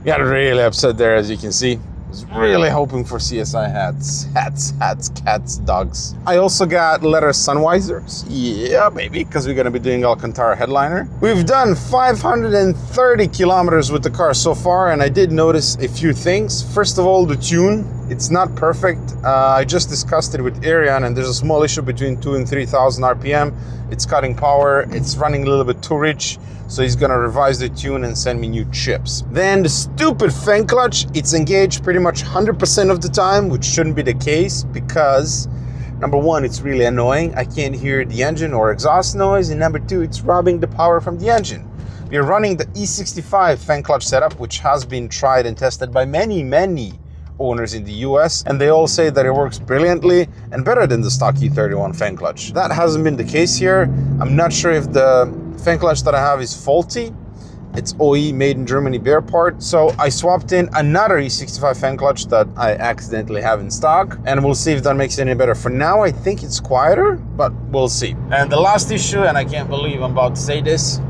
Speaker 4: Got really upset there, as you can see. I was really hoping for CSI hats, cats, dogs. I also got leather sun visors. Yeah, baby, because we're gonna be doing Alcantara headliner. We've done 530 kilometers with the car so far, and I did notice a few things. First of all, the tune. It's not perfect. I just discussed it with Arian, and there's a small issue between 2,000 and 3,000 RPM. It's cutting power. It's running a little bit too rich. So he's gonna revise the tune and send me new chips. Then the stupid fan clutch, it's engaged pretty much 100% of the time, which shouldn't be the case because number one, it's really annoying. I can't hear the engine or exhaust noise. And number two, it's robbing the power from the engine. We're running the E65 fan clutch setup, which has been tried and tested by many owners in the US, and they all say that it works brilliantly and better than the stock E31 fan clutch. That hasn't been the case here. I'm not sure if the fan clutch that I have is faulty. It's OE made in Germany bare part. So I swapped in another E65 fan clutch that I accidentally have in stock, and we'll see if that makes it any better. For now, I think it's quieter, but we'll see. And the last issue, and I can't believe I'm about to say this,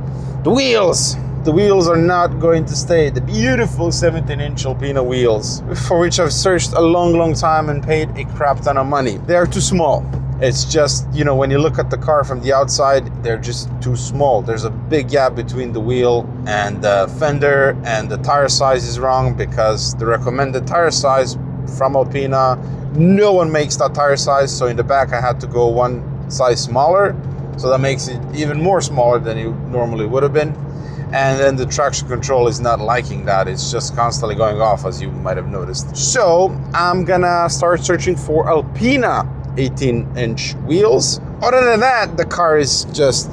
Speaker 4: the wheels. The wheels are not going to stay. The beautiful 17-inch Alpina wheels, for which I've searched a long time and paid a crap ton of money. They are too small. It's just, you know, when you look at the car from the outside, they're just too small. There's a big gap between the wheel and the fender, and the tire size is wrong because the recommended tire size from Alpina, no one makes that tire size. So in the back, I had to go one size smaller. So that makes it even more smaller than it normally would have been. And then the traction control is not liking that. It's just constantly going off, as you might have noticed. So I'm gonna start searching for Alpina 18-inch wheels. Other than that, the car is just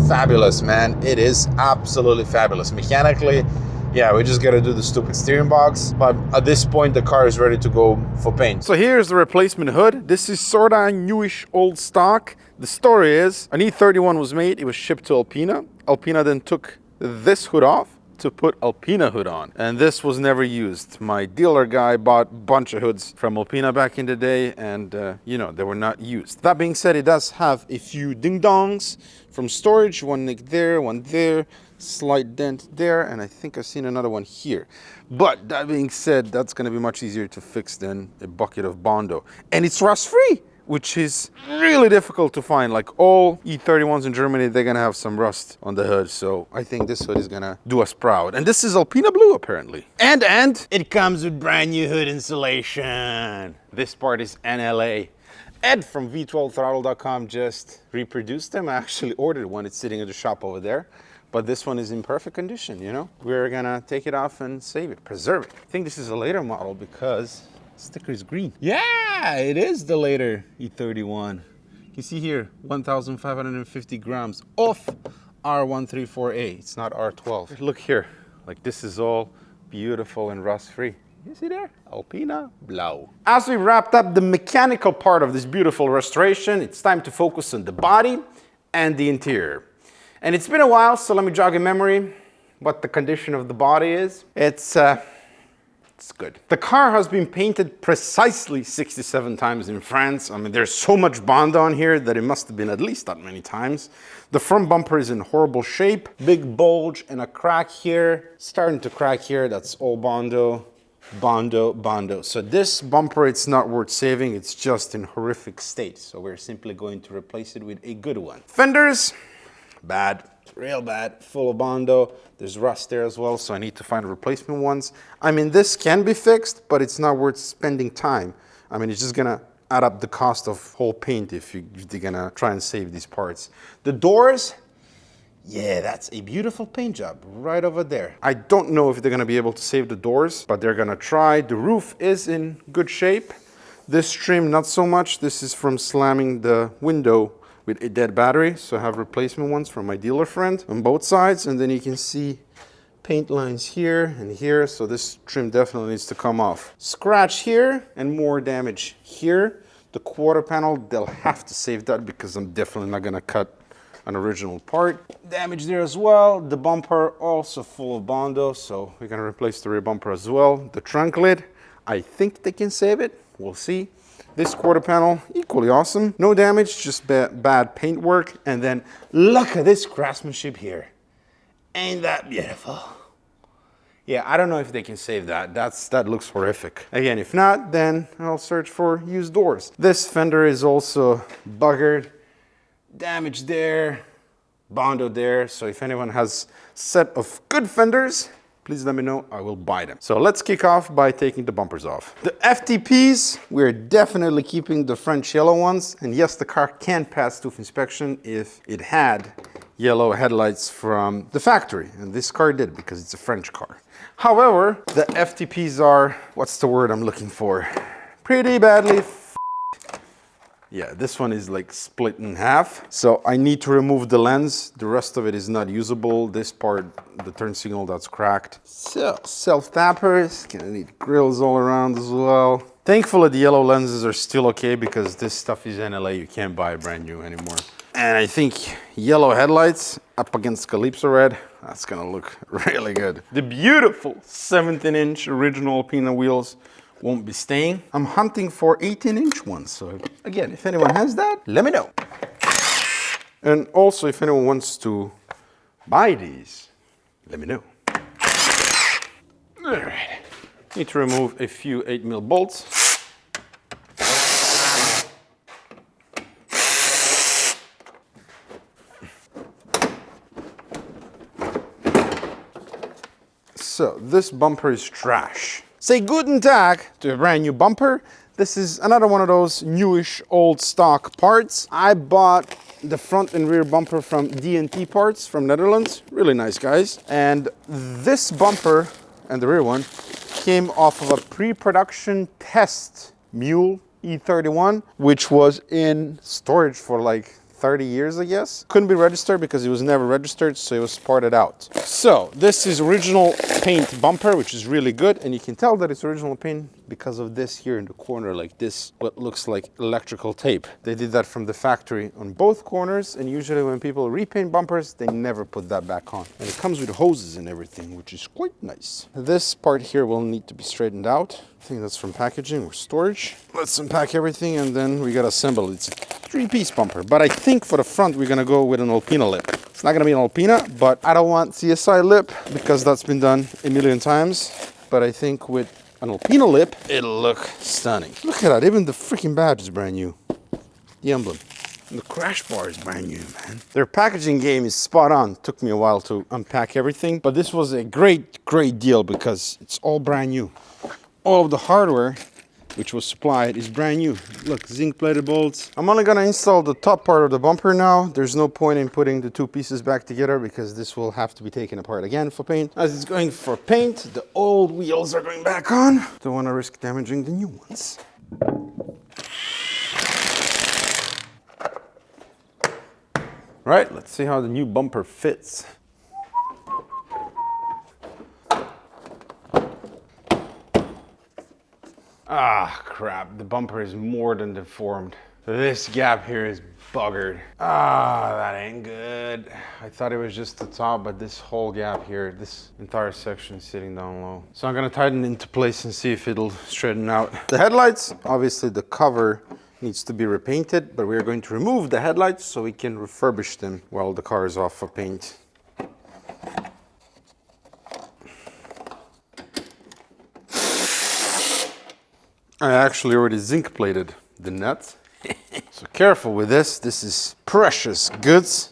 Speaker 4: fabulous, man. It is absolutely fabulous. Mechanically, yeah, we just gotta do the stupid steering box, but at this point the car is ready to go for paint. So here's the replacement hood. This is sorta newish old stock. The story is an E31 was made, it was shipped to Alpina. Alpina then took this hood off to put Alpina hood on, and this was never used. My dealer guy bought a bunch of hoods from Alpina back in the day, and you know, they were not used. That being said, it does have a few ding-dongs from storage, one nick there, one there, slight dent there, and I think I've seen another one here. But that being said, that's gonna be much easier to fix than a bucket of Bondo. And it's rust-free, which is really difficult to find. Like all E31s in Germany, they're gonna have some rust on the hood. So I think this hood is gonna do us proud. And this is Alpina Blue, apparently. And it comes with brand new hood insulation. This part is NLA. Ed from V12throttle.com just reproduced them. I actually ordered one. It's sitting in the shop over there. But this one is in perfect condition, you know? We're gonna take it off and save it, preserve it. I think this is a later model because the sticker is green. Yeah, it is the later E31. You see here, 1,550 grams off R134A. It's not R12. Look here, like this is all beautiful and rust-free. You see there? Alpina Blau. As we wrapped up the mechanical part of this beautiful restoration, it's time to focus on the body and the interior. And it's been a while, so let me jog in memory what the condition of the body is. It's good. The car has been painted precisely 67 times in France. I mean, there's so much Bond on here that it must have been at least that many times. The front bumper is in horrible shape. Big bulge and a crack here. Starting to crack here, that's all Bondo. Bondo, Bondo. So this bumper, it's not worth saving. It's just in horrific state. So we're simply going to replace it with a good one. Fenders. Bad, real bad, full of Bondo. There's rust there as well, so I need to find replacement ones. I mean, this can be fixed, but it's not worth spending time. I mean, it's just gonna add up the cost of whole paint if you're gonna try and save these parts. The doors, yeah, that's a beautiful paint job right over there. I don't know if they're gonna be able to save the doors, but they're gonna try. The roof is in good shape. This trim, not so much. This is from slamming the window with a dead battery, so I have replacement ones from my dealer friend on both sides, and then you can see paint lines here and here, so this trim definitely needs to come off. Scratch here and more damage here. The quarter panel, they'll have to save that because I'm definitely not gonna cut an original part. Damage there as well. The bumper also full of Bondo, so we're gonna replace the rear bumper as well. The trunk lid, I think they can save it, we'll see. This quarter panel, equally awesome. No damage, just bad paint work. And then look at this craftsmanship here. Ain't that beautiful? Yeah, I don't know if they can save that. That looks horrific. Again, if not, then I'll search for used doors. This fender is also buggered. Damage there, Bondo there. So if anyone has a set of good fenders, please let me know, I will buy them. So let's kick off by taking the bumpers off. The FTPs, we're definitely keeping the French yellow ones. And yes, the car can pass tooth inspection if it had yellow headlights from the factory. And this car did because it's a French car. However, the FTPs are, what's the word I'm looking for? Pretty badly yeah, this one is like split in half. So I need to remove the lens. The rest of it is not usable. This part, the turn signal, that's cracked. So self-tappers, gonna need grills all around as well. Thankfully, the yellow lenses are still okay because this stuff is NLA. You can't buy brand new anymore. And I think yellow headlights up against Calypso red, that's gonna look really good. The beautiful 17-inch original Alpina wheels won't be staying. I'm hunting for 18-inch ones. So again, if anyone has that, let me know. And also, if anyone wants to buy these, let me know. All right. Need to remove a few 8mm bolts. So this bumper is trash. Say guten Tag to a brand new bumper. This is another one of those newish old stock parts. I bought the front and rear bumper from D&T Parts from Netherlands. Really nice guys. And this bumper and the rear one came off of a pre-production test mule E31, which was in storage for like 30 years, I guess. Couldn't be registered because it was never registered, so it was parted out. So this is original paint bumper, which is really good, and you can tell that it's original paint because of this here in the corner, like this, what looks like electrical tape. They did that from the factory on both corners, and usually when people repaint bumpers, they never put that back on. And it comes with hoses and everything, which is quite nice. This part here will need to be straightened out. I think that's from packaging or storage. Let's unpack everything and then we gotta assemble it. It's a 3-piece bumper, but I think for the front we're gonna go with an Alpina lip. It's not gonna be an Alpina, but I don't want CSI lip because that's been done a million times. But I think with an Alpina lip, it'll look stunning. Look at that, even the freaking badge is brand new. The emblem. And the crash bar is brand new, man. Their packaging game is spot on. Took me a while to unpack everything, but this was a great deal because it's all brand new. All of the hardware which was supplied is brand new. Look, zinc plated bolts. I'm only gonna install the top part of the bumper now. There's no point in putting the two pieces back together because this will have to be taken apart again for paint. As it's going for paint, the old wheels are going back on. Don't wanna risk damaging the new ones. Right, let's see how the new bumper fits. Ah, crap, the bumper is more than deformed. This gap here is buggered. Ah, that ain't good. I thought it was just the top, but this whole gap here, this entire section is sitting down low. So I'm gonna tighten it into place and see if it'll straighten out. The headlights, obviously the cover needs to be repainted, but we're going to remove the headlights so we can refurbish them while the car is off for paint. I actually already zinc plated the nuts. So careful with this. This is precious goods.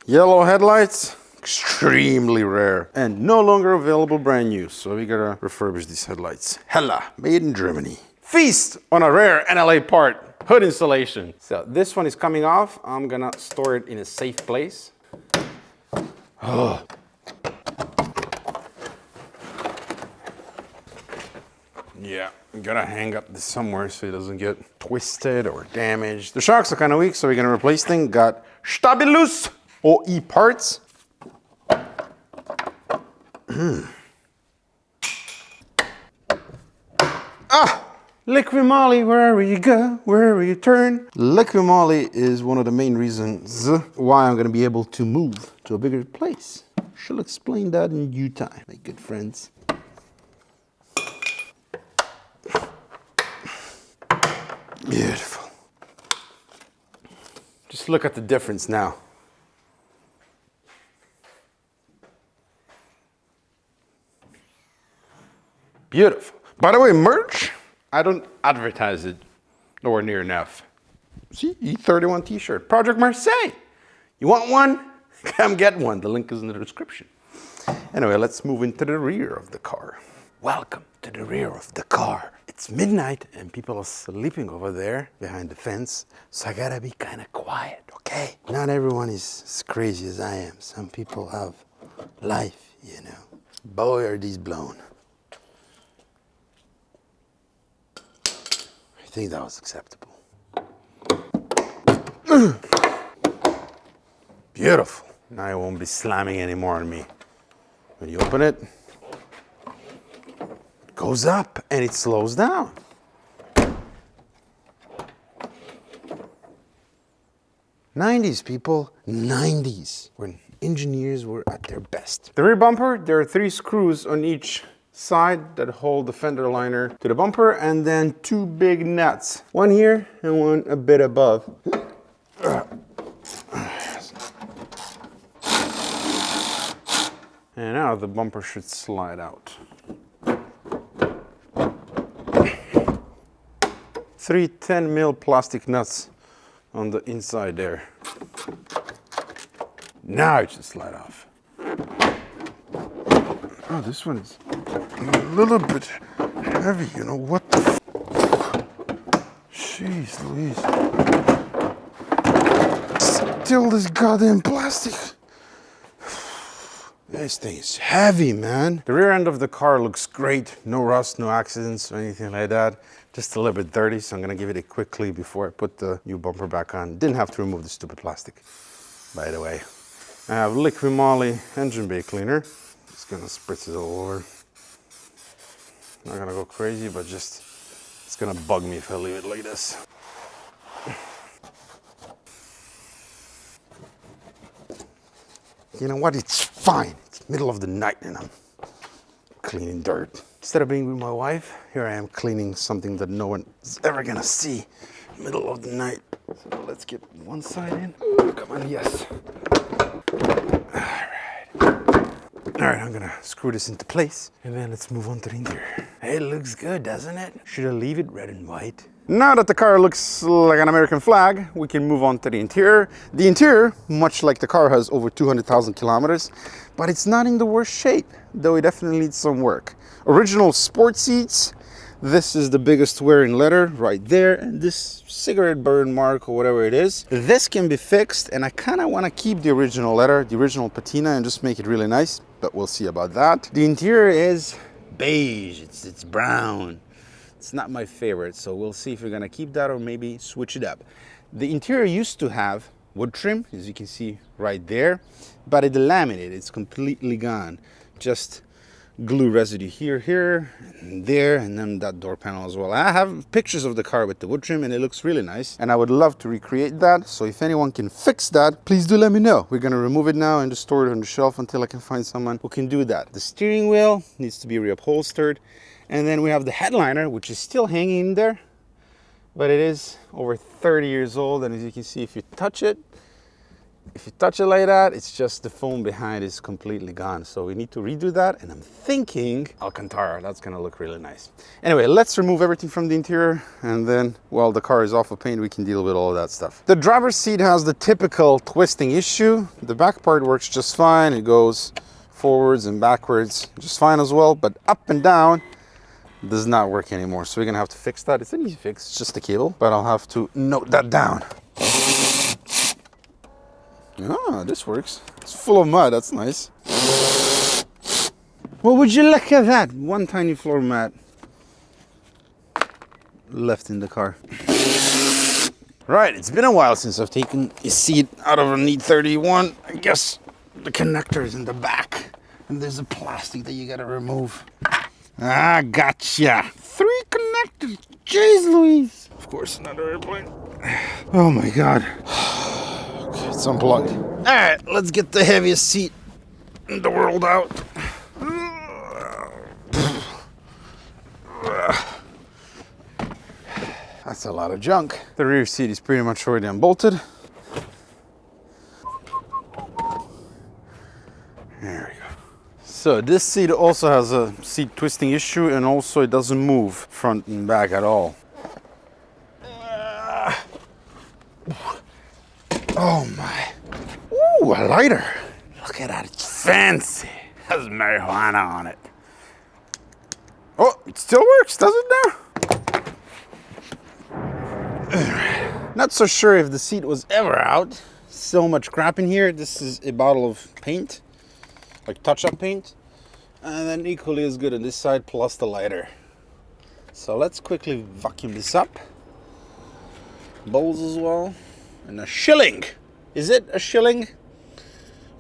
Speaker 4: Yellow headlights, extremely rare and no longer available brand new. So we gotta refurbish these headlights. Hella, made in Germany. Feast on a rare NLA part, hood installation. So this one is coming off. I'm gonna store it in a safe place. Oh. Yeah, gotta hang up this somewhere so it doesn't get twisted or damaged. The shocks are kind of weak, so we're gonna replace them. Got Stabilus OE parts. Liqui Moly, wherever you go, wherever you turn. Liqui Moly is one of the main reasons why I'm gonna be able to move to a bigger place. She'll explain that in due time, my good friends. Beautiful. Just look at the difference now. Beautiful. By the way, merch, I don't advertise it nowhere near enough. See, E31 t-shirt, Project Marseille. You want one? Come get one. The link is in the description. Anyway, let's move into the rear of the car. Welcome to the rear of the car. It's midnight and people are sleeping over there behind the fence, so I gotta be kind of quiet, okay? Not everyone is as crazy as I am. Some people have life, you know. Boy, are these blown. I think that was acceptable. Beautiful. Now it won't be slamming anymore on me. When you open it, goes up and it slows down. '90s, people, '90s, when engineers were at their best. The rear bumper, there are 3 screws on each side that hold the fender liner to the bumper, and then 2 big nuts. One here and one a bit above. And now the bumper should slide out. 3 10mm plastic nuts on the inside there. Now it should slide off. Oh, this one is a little bit heavy, you know what the f. Jeez Louise. till this goddamn plastic. This thing is heavy, man. The rear end of the car looks great. No rust, no accidents or anything like that. Just a little bit dirty, so I'm gonna give it a quick clean before I put the new bumper back on. Didn't have to remove the stupid plastic, by the way. I have Liquid Moly engine bay cleaner. Just gonna spritz it all over. Not gonna go crazy, but just, it's gonna bug me if I leave it like this. You know what, it's fine. It's middle of the night and I'm cleaning dirt. Instead of being with my wife, here I am cleaning something that no one is ever gonna see. Middle of the night. So let's get one side in. Ooh, come on, yes. All right, I'm gonna screw this into place and then let's move on to the interior. It looks good, doesn't it? Should I leave it red and white? Now that the car looks like an American flag, we can move on to the interior. The interior, much like the car, has over 200,000 kilometers, but it's not in the worst shape, though it definitely needs some work. Original sport seats. This is the biggest wear in leather right there, and this cigarette burn mark or whatever it is. This can be fixed, and I kind of want to keep the original leather, the original patina, and just make it really nice, but we'll see about that. The interior is beige, it's brown. It's not my favorite, so we'll see if we're gonna keep that or maybe switch it up. The interior used to have wood trim, as you can see right there, but it's laminated, it's completely gone. Just glue residue here, and there, and then that door panel as well. I have pictures of the car with the wood trim and it looks really nice, and I would love to recreate that. So if anyone can fix that, please do let me know. We're gonna remove it now and just store it on the shelf until I can find someone who can do that. The steering wheel needs to be reupholstered, and then we have the headliner, which is still hanging in there, but it is over 30 years old, and as you can see, if you touch it like that, it's just the foam behind is completely gone. So we need to redo that, and I'm thinking Alcantara, that's gonna look really nice. Anyway, let's remove everything from the interior, and then while the car is off of paint, we can deal with all of that stuff. The driver's seat has the typical twisting issue. The back part works just fine. It goes forwards and backwards just fine as well, but up and down does not work anymore. So we're gonna have to fix that. It's an easy fix, it's just a cable, but I'll have to note that down. Ah, this works. It's full of mud, that's nice. Well, would you look at that? One tiny floor mat left in the car. Right, it's been a while since I've taken a seat out of an E31. I guess the connector is in the back, and there's a plastic that you gotta remove. Ah, gotcha. 3 connectors. Jeez Louise. Of course, another airplane. Oh my God. Okay, it's unplugged. All right, let's get the heaviest seat in the world out. That's a lot of junk. The rear seat is pretty much already unbolted. There we go. So this seat also has a seat twisting issue, and also it doesn't move front and back at all. Oh my. Ooh, a lighter. Look at that, it's fancy. Has marijuana on it. Oh, it still works, does it now? Not so sure if the seat was ever out. So much crap in here. This is a bottle of paint, like touch-up paint. And then equally as good on this side, plus the lighter. So let's quickly vacuum this up. Bowls as well. And a shilling. Is it a shilling?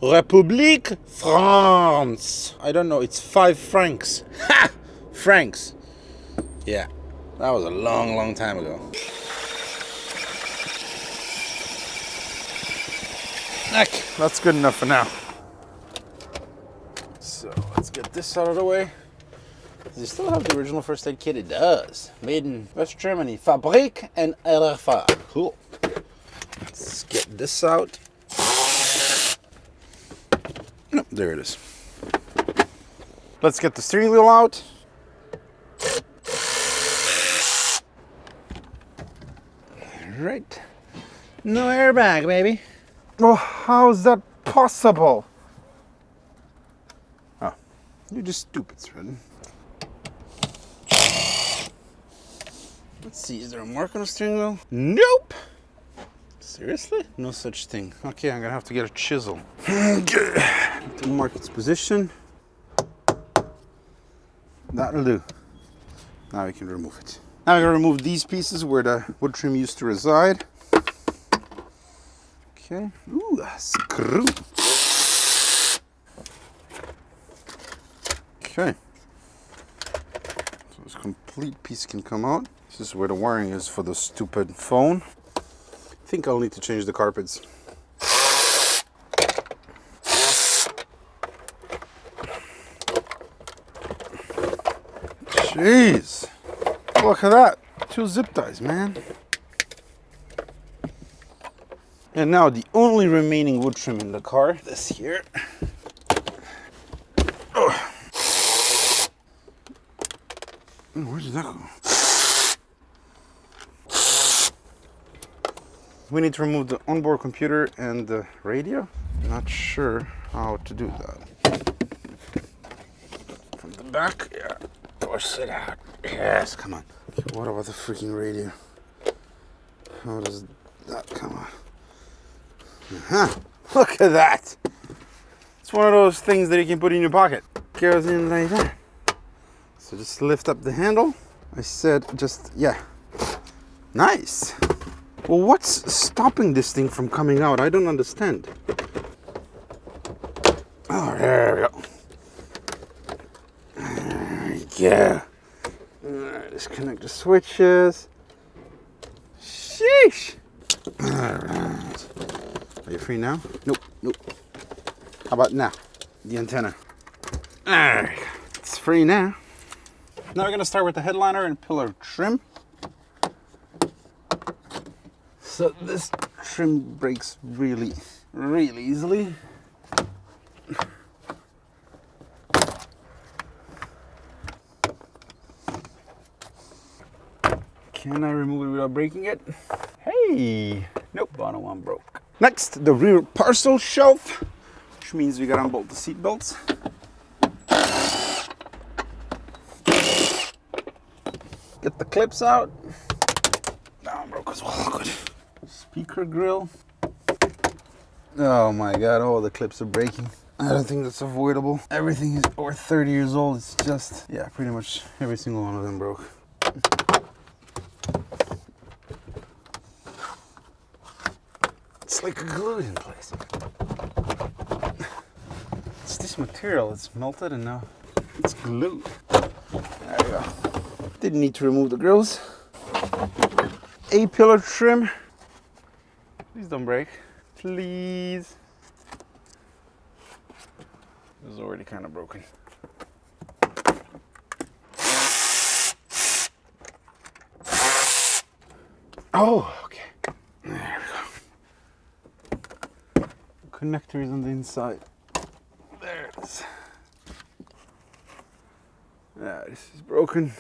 Speaker 4: République France. I don't know, it's 5 francs. Ha! Francs. Yeah, that was a long time ago. Heck, that's good enough for now. So let's get this out of the way. Does it still have the original first aid kit? It does. Made in West Germany. Fabrik and RFA. Cool. Let's get this out. No, there it is. Let's get the steering wheel out. All right. No airbag, baby. Oh, how is that possible? Oh, you're just stupid, Sven. Let's see, is there a mark on the steering wheel? Nope.
Speaker 2: Seriously? No such thing. Okay, I'm gonna have to get a chisel. To mark its position. That'll do. Now we can remove it. Now I'm gonna remove these pieces where the wood trim used to reside. Okay. Ooh, a screw. Okay. So this complete piece can come out. This is where the wiring is for the stupid phone. I think I'll need to change the carpets. Jeez. Look at that. 2 zip ties, man. And now the only remaining wood trim in the car, this here. Oh. Where did that go? We need to remove the onboard computer and the radio. Not sure how to do that. From the back, yeah. Push it out. Yes, come on. Okay, what about the freaking radio? How does that come off? Look at that. It's one of those things that you can put in your pocket. Goes in like that. So just lift up the handle. I said just, yeah. Nice. Well, what's stopping this thing from coming out? I don't understand. Oh, there we go. There we go. Disconnect the switches. Sheesh. All right. Are you free now? Nope, nope. How about now? The antenna. There we go. It's free now. Now we're gonna start with the headliner and pillar trim. So this trim breaks really, really easily. Can I remove it without breaking it? Hey, nope, bottom one broke. Next, the rear parcel shelf, which means we gotta unbolt the seat belts. Get the clips out. That one broke as well, good. Speaker grill. Oh my God, all the clips are breaking. I don't think that's avoidable. Everything is over 30 years old. It's just, yeah, pretty much every single one of them broke. It's like glued in place. It's this material, it's melted and now it's glued. There we go. Didn't need to remove the grills. A-pillar trim. Please don't break. Please. This is already kind of broken. Oh, okay. There we go. Connector is on the inside. There it is. Yeah, this is broken.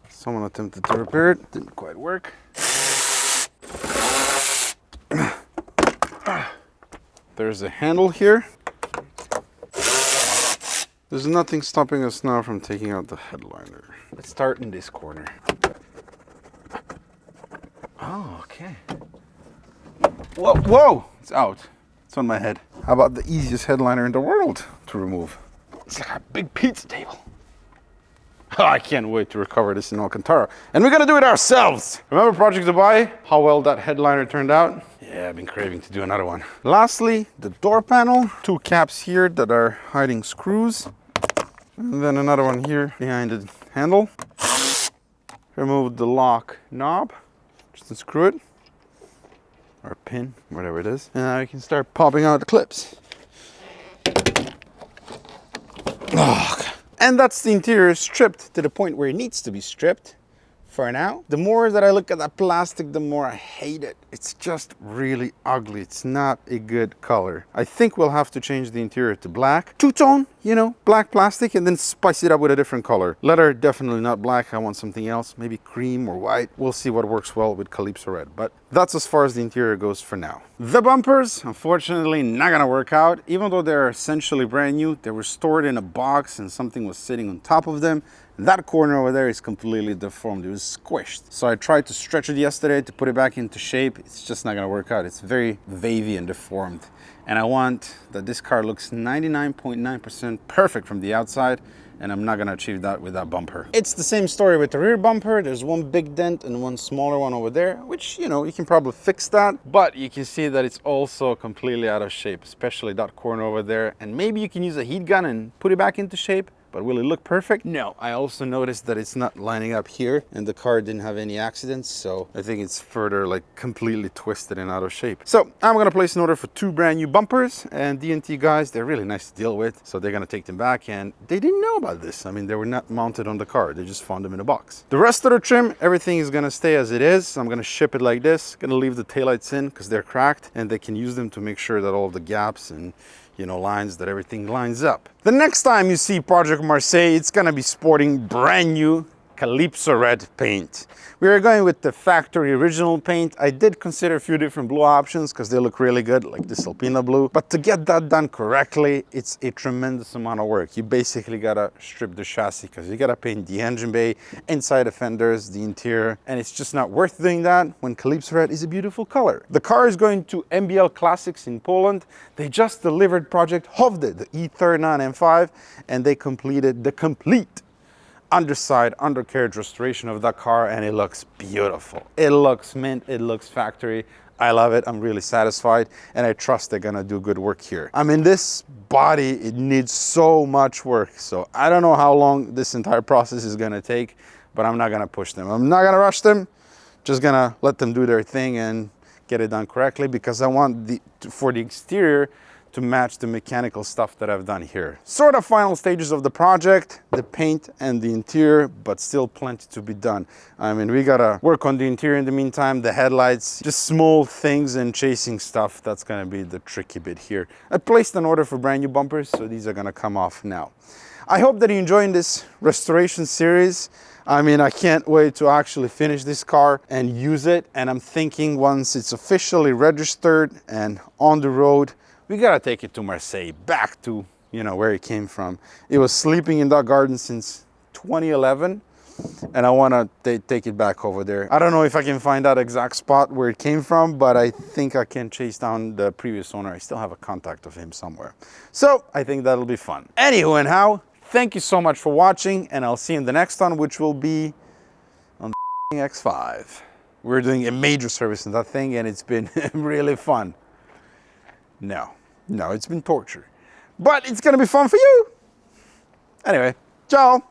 Speaker 2: Someone attempted to repair it, didn't quite work. There's a handle here. There's nothing stopping us now from taking out the headliner. Let's start in this corner. Oh, okay. Whoa, whoa! It's out. It's on my head. How about the easiest headliner in the world to remove? It's like a big pizza table. Oh, I can't wait to recover this in Alcantara. And we're gonna do it ourselves! Remember Project Dubai? How well that headliner turned out? Yeah, I've been craving to do another one. Lastly, the door panel. 2 caps here that are hiding screws. And then another one here behind the handle. Remove the lock knob. Just unscrew it. Or pin, whatever it is. And now you can start popping out the clips. Oh, okay. And that's the interior stripped to the point where it needs to be stripped for now. The more that I look at that plastic, the more I hate it. It's just really ugly. It's not a good color. I think we'll have to change the interior to black. Two-tone, you know, black plastic, and then spice it up with a different color. Leather, definitely not black. I want something else, maybe cream or white. We'll see what works well with Calypso Red. But that's as far as the interior goes for now. The bumpers, unfortunately, not gonna work out. Even though they're essentially brand new, they were stored in a box and something was sitting on top of them. That corner over there is completely deformed. It was squished. So I tried to stretch it yesterday to put it back into shape. It's just not gonna work out. It's very wavy and deformed. And I want that this car looks 99.9% perfect from the outside, and I'm not gonna achieve that with that bumper. It's the same story with the rear bumper. There's one big dent and one smaller one over there, which, you know, you can probably fix that, but you can see that it's also completely out of shape, especially that corner over there. And maybe you can use a heat gun and put it back into shape, but will it look perfect? No. I also noticed that it's not lining up here, and the car didn't have any accidents, so I think it's further like completely twisted and out of shape. So I'm gonna place an order for 2 brand new bumpers, and D&T guys, they're really nice to deal with, so they're gonna take them back, and they didn't know about this. I mean, they were not mounted on the car. They just found them in a box. The rest of the trim, everything is gonna stay as it is. I'm gonna ship it like this. Gonna leave the taillights in because they're cracked, and they can use them to make sure that all of the gaps and, you know, lines, that everything lines up. The next time you see Project Marseille, it's gonna be sporting brand new Calypso red paint. We are going with the factory original paint. I did consider a few different blue options because they look really good, like this Alpina blue. But to get that done correctly, it's a tremendous amount of work. You basically gotta strip the chassis because you gotta paint the engine bay, inside the fenders, the interior, and it's just not worth doing that when Calypso red is a beautiful color. The car is going to MBL Classics in Poland. They just delivered Project Hovde, the E31 M5, and they completed the complete underside undercarriage restoration of that car, and it looks beautiful. It looks mint, it looks factory. I love it. I'm really satisfied, and I trust they're gonna do good work here. I mean, this body, it needs so much work, so I don't know how long this entire process is gonna take, but I'm not gonna push them. I'm not gonna rush them, just gonna let them do their thing and get it done correctly, because I want for the exterior to match the mechanical stuff that I've done here. Sort of final stages of the project, the paint and the interior, but still plenty to be done. I mean, we gotta work on the interior in the meantime, the headlights, just small things and chasing stuff. That's gonna be the tricky bit here. I placed an order for brand new bumpers, so these are gonna come off now. I hope that you're enjoying this restoration series. I mean, I can't wait to actually finish this car and use it. And I'm thinking once it's officially registered and on the road, we gotta take it to Marseille, back to, you know, where it came from. It was sleeping in that garden since 2011, and I wanna take it back over there. I don't know if I can find that exact spot where it came from, but I think I can chase down the previous owner. I still have a contact of him somewhere. So I think that'll be fun. Anywho and how, thank you so much for watching, and I'll see you in the next one, which will be on the X5. We're doing a major service in that thing, and it's been really fun. No, it's been torture, but it's gonna be fun for you. Anyway, ciao.